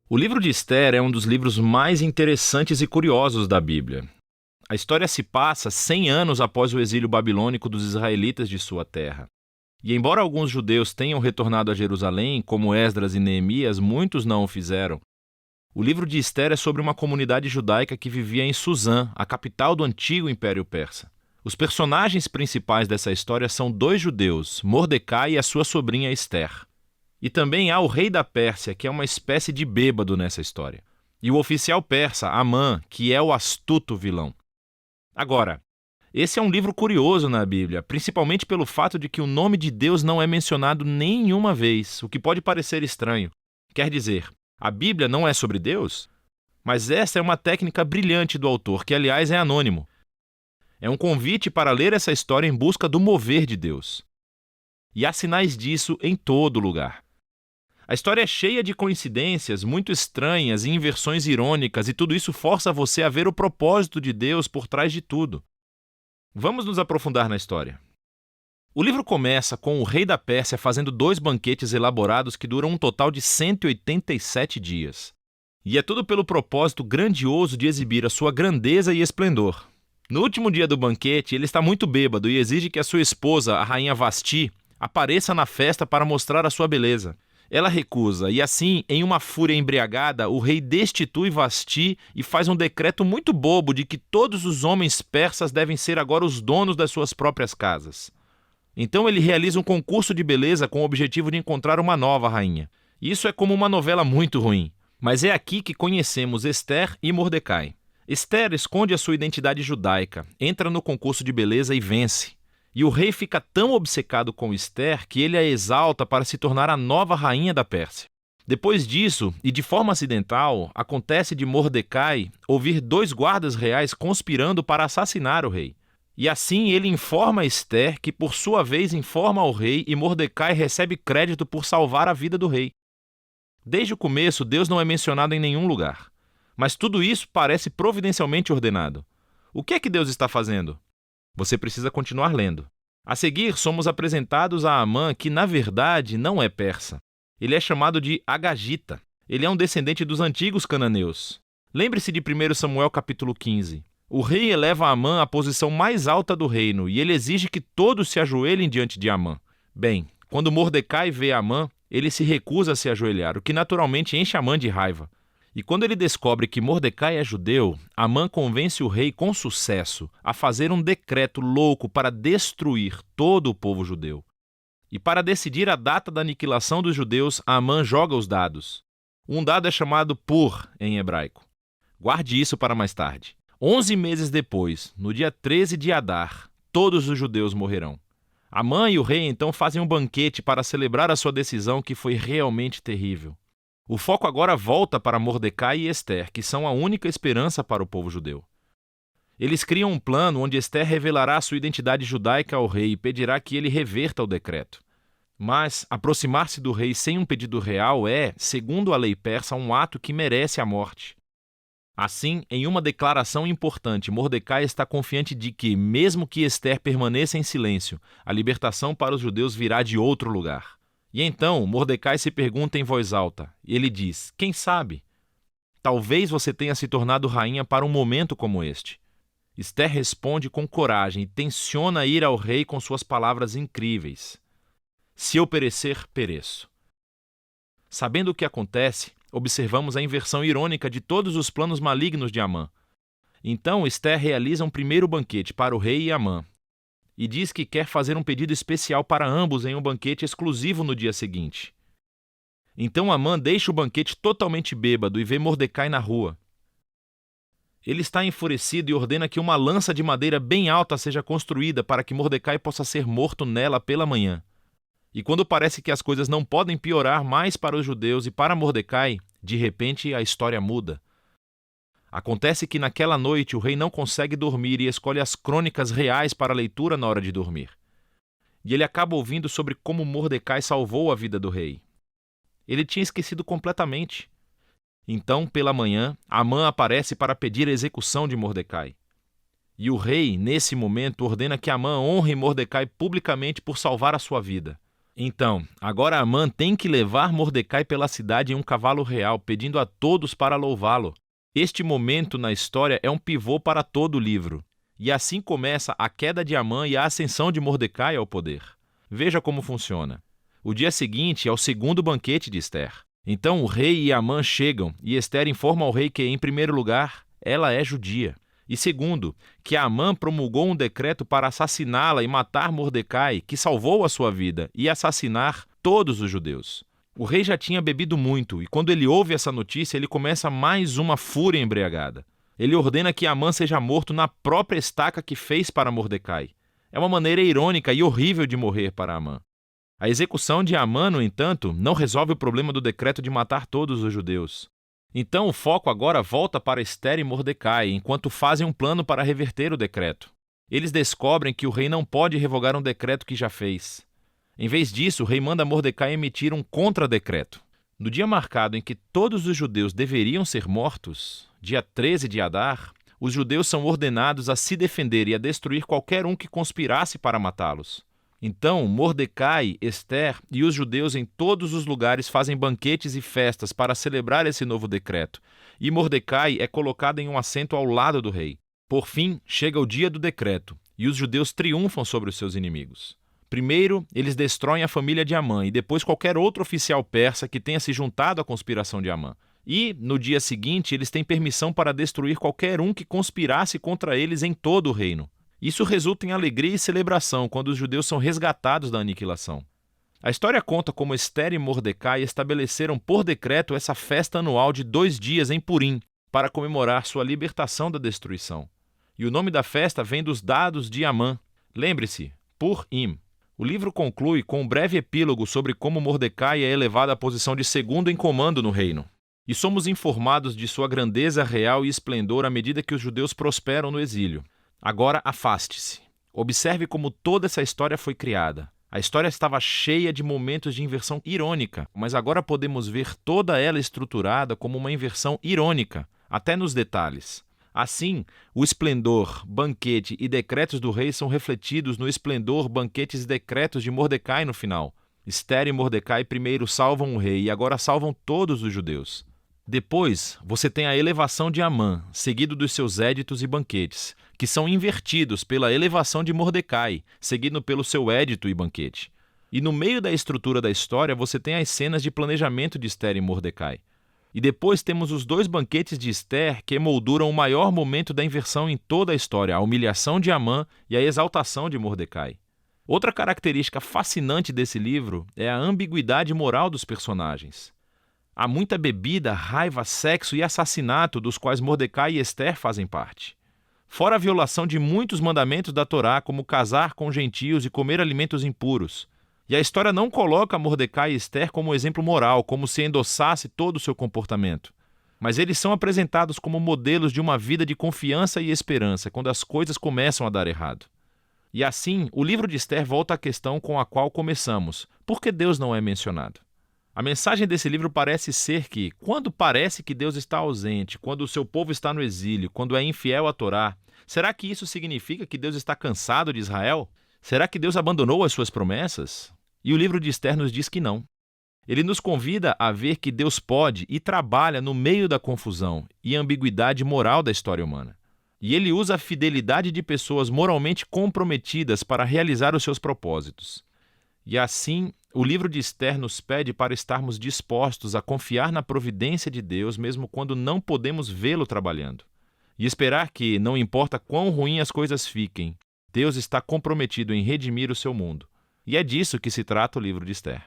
O livro de Ester é um dos livros mais interessantes e curiosos da Bíblia. A história se passa 100 anos após o exílio babilônico dos israelitas de sua terra. E embora alguns judeus tenham retornado a Jerusalém, como Esdras e Neemias, muitos não o fizeram. O livro de Ester é sobre uma comunidade judaica que vivia em Suzã, a capital do antigo Império Persa. Os personagens principais dessa história são dois judeus, Mordecai e a sua sobrinha Ester. E também há o rei da Pérsia, que é uma espécie de bêbado nessa história. E o oficial persa, Amã, que é o astuto vilão. Agora, esse é um livro curioso na Bíblia, principalmente pelo fato de que o nome de Deus não é mencionado nenhuma vez, o que pode parecer estranho. Quer dizer, a Bíblia não é sobre Deus? Mas essa é uma técnica brilhante do autor, que aliás é anônimo. É um convite para ler essa história em busca do mover de Deus. E há sinais disso em todo lugar. A história é cheia de coincidências muito estranhas e inversões irônicas, e tudo isso força você a ver o propósito de Deus por trás de tudo. Vamos nos aprofundar na história. O livro começa com o rei da Pérsia fazendo 2 banquetes elaborados que duram um total de 187 dias. E é tudo pelo propósito grandioso de exibir a sua grandeza e esplendor. No último dia do banquete, ele está muito bêbado e exige que a sua esposa, a rainha Vasti, apareça na festa para mostrar a sua beleza. Ela recusa, e assim, em uma fúria embriagada, o rei destitui Vasti e faz um decreto muito bobo de que todos os homens persas devem ser agora os donos das suas próprias casas. Então ele realiza um concurso de beleza com o objetivo de encontrar uma nova rainha. Isso é como uma novela muito ruim, mas é aqui que conhecemos Ester e Mordecai. Ester esconde a sua identidade judaica, entra no concurso de beleza e vence. E o rei fica tão obcecado com Ester que ele a exalta para se tornar a nova rainha da Pérsia. Depois disso, e de forma acidental, acontece de Mordecai ouvir 2 guardas reais conspirando para assassinar o rei. E assim ele informa Ester, que por sua vez informa ao rei, e Mordecai recebe crédito por salvar a vida do rei. Desde o começo, Deus não é mencionado em nenhum lugar. Mas tudo isso parece providencialmente ordenado. O que é que Deus está fazendo? Você precisa continuar lendo. A seguir, somos apresentados a Amã, que na verdade não é persa. Ele é chamado de Agagita. Ele é um descendente dos antigos cananeus. Lembre-se de 1 Samuel capítulo 15. O rei eleva Amã à posição mais alta do reino e ele exige que todos se ajoelhem diante de Amã. Bem, quando Mordecai vê Amã, ele se recusa a se ajoelhar, o que naturalmente enche Amã de raiva. E quando ele descobre que Mordecai é judeu, Amã convence o rei com sucesso a fazer um decreto louco para destruir todo o povo judeu. E para decidir a data da aniquilação dos judeus, Amã joga os dados. Um dado é chamado Pur, em hebraico. Guarde isso para mais tarde. 11 meses depois, no dia 13 de Adar, todos os judeus morrerão. Amã e o rei então fazem um banquete para celebrar a sua decisão, que foi realmente terrível. O foco agora volta para Mordecai e Ester, que são a única esperança para o povo judeu. Eles criam um plano onde Ester revelará sua identidade judaica ao rei e pedirá que ele reverta o decreto. Mas aproximar-se do rei sem um pedido real é, segundo a lei persa, um ato que merece a morte. Assim, em uma declaração importante, Mordecai está confiante de que, mesmo que Ester permaneça em silêncio, a libertação para os judeus virá de outro lugar. E então, Mordecai se pergunta em voz alta, e ele diz, quem sabe? Talvez você tenha se tornado rainha para um momento como este. Ester responde com coragem e tenciona ir ao rei com suas palavras incríveis. Se eu perecer, pereço. Sabendo o que acontece, observamos a inversão irônica de todos os planos malignos de Amã. Então, Ester realiza um primeiro banquete para o rei e Amã, e diz que quer fazer um pedido especial para ambos em um banquete exclusivo no dia seguinte. Então Amã deixa o banquete totalmente bêbado e vê Mordecai na rua. Ele está enfurecido e ordena que uma lança de madeira bem alta seja construída para que Mordecai possa ser morto nela pela manhã. E quando parece que as coisas não podem piorar mais para os judeus e para Mordecai, de repente a história muda. Acontece que naquela noite o rei não consegue dormir e escolhe as crônicas reais para leitura na hora de dormir. E ele acaba ouvindo sobre como Mordecai salvou a vida do rei. Ele tinha esquecido completamente. Então, pela manhã, Amã aparece para pedir a execução de Mordecai. E o rei, nesse momento, ordena que Amã honre Mordecai publicamente por salvar a sua vida. Então, agora Amã tem que levar Mordecai pela cidade em um cavalo real, pedindo a todos para louvá-lo. Este momento na história é um pivô para todo o livro. E assim começa a queda de Amã e a ascensão de Mordecai ao poder. Veja como funciona. O dia seguinte é o segundo banquete de Ester. Então o rei e Amã chegam e Ester informa ao rei que, em primeiro lugar, ela é judia. E segundo, que Amã promulgou um decreto para assassiná-la e matar Mordecai, que salvou a sua vida, e assassinar todos os judeus. O rei já tinha bebido muito, e quando ele ouve essa notícia, ele começa mais uma fúria embriagada. Ele ordena que Amã seja morto na própria estaca que fez para Mordecai. É uma maneira irônica e horrível de morrer para Amã. A execução de Amã, no entanto, não resolve o problema do decreto de matar todos os judeus. Então o foco agora volta para Ester e Mordecai, enquanto fazem um plano para reverter o decreto. Eles descobrem que o rei não pode revogar um decreto que já fez. Em vez disso, o rei manda Mordecai emitir um contra-decreto. No dia marcado em que todos os judeus deveriam ser mortos, dia 13 de Adar, os judeus são ordenados a se defender e a destruir qualquer um que conspirasse para matá-los. Então, Mordecai, Ester e os judeus em todos os lugares fazem banquetes e festas para celebrar esse novo decreto, e Mordecai é colocado em um assento ao lado do rei. Por fim, chega o dia do decreto, e os judeus triunfam sobre os seus inimigos. Primeiro, eles destroem a família de Amã e depois qualquer outro oficial persa que tenha se juntado à conspiração de Amã. E, no dia seguinte, eles têm permissão para destruir qualquer um que conspirasse contra eles em todo o reino. Isso resulta em alegria e celebração quando os judeus são resgatados da aniquilação. A história conta como Ester e Mordecai estabeleceram por decreto essa festa anual de 2 dias em Purim para comemorar sua libertação da destruição. E o nome da festa vem dos dados de Amã. Lembre-se, Purim. O livro conclui com um breve epílogo sobre como Mordecai é elevado à posição de segundo em comando no reino. E somos informados de sua grandeza real e esplendor à medida que os judeus prosperam no exílio. Agora afaste-se. Observe como toda essa história foi criada. A história estava cheia de momentos de inversão irônica, mas agora podemos ver toda ela estruturada como uma inversão irônica, até nos detalhes. Assim, o esplendor, banquete e decretos do rei são refletidos no esplendor, banquetes e decretos de Mordecai no final. Ester e Mordecai primeiro salvam o rei e agora salvam todos os judeus. Depois, você tem a elevação de Amã, seguido dos seus éditos e banquetes, que são invertidos pela elevação de Mordecai, seguido pelo seu édito e banquete. E no meio da estrutura da história, você tem as cenas de planejamento de Ester e Mordecai. E depois temos os 2 banquetes de Ester que emolduram o maior momento da inversão em toda a história, a humilhação de Amã e a exaltação de Mordecai. Outra característica fascinante desse livro é a ambiguidade moral dos personagens. Há muita bebida, raiva, sexo e assassinato dos quais Mordecai e Ester fazem parte. Fora a violação de muitos mandamentos da Torá, como casar com gentios e comer alimentos impuros. E a história não coloca Mordecai e Ester como exemplo moral, como se endossasse todo o seu comportamento. Mas eles são apresentados como modelos de uma vida de confiança e esperança, quando as coisas começam a dar errado. E assim, o livro de Ester volta à questão com a qual começamos: por que Deus não é mencionado? A mensagem desse livro parece ser que, quando parece que Deus está ausente, quando o seu povo está no exílio, quando é infiel à Torá, será que isso significa que Deus está cansado de Israel? Será que Deus abandonou as suas promessas? E o livro de Ester nos diz que não. Ele nos convida a ver que Deus pode e trabalha no meio da confusão e ambiguidade moral da história humana. E ele usa a fidelidade de pessoas moralmente comprometidas para realizar os seus propósitos. E assim, o livro de Ester nos pede para estarmos dispostos a confiar na providência de Deus, mesmo quando não podemos vê-lo trabalhando. E esperar que, não importa quão ruim as coisas fiquem, Deus está comprometido em redimir o seu mundo. E é disso que se trata o livro de Ester.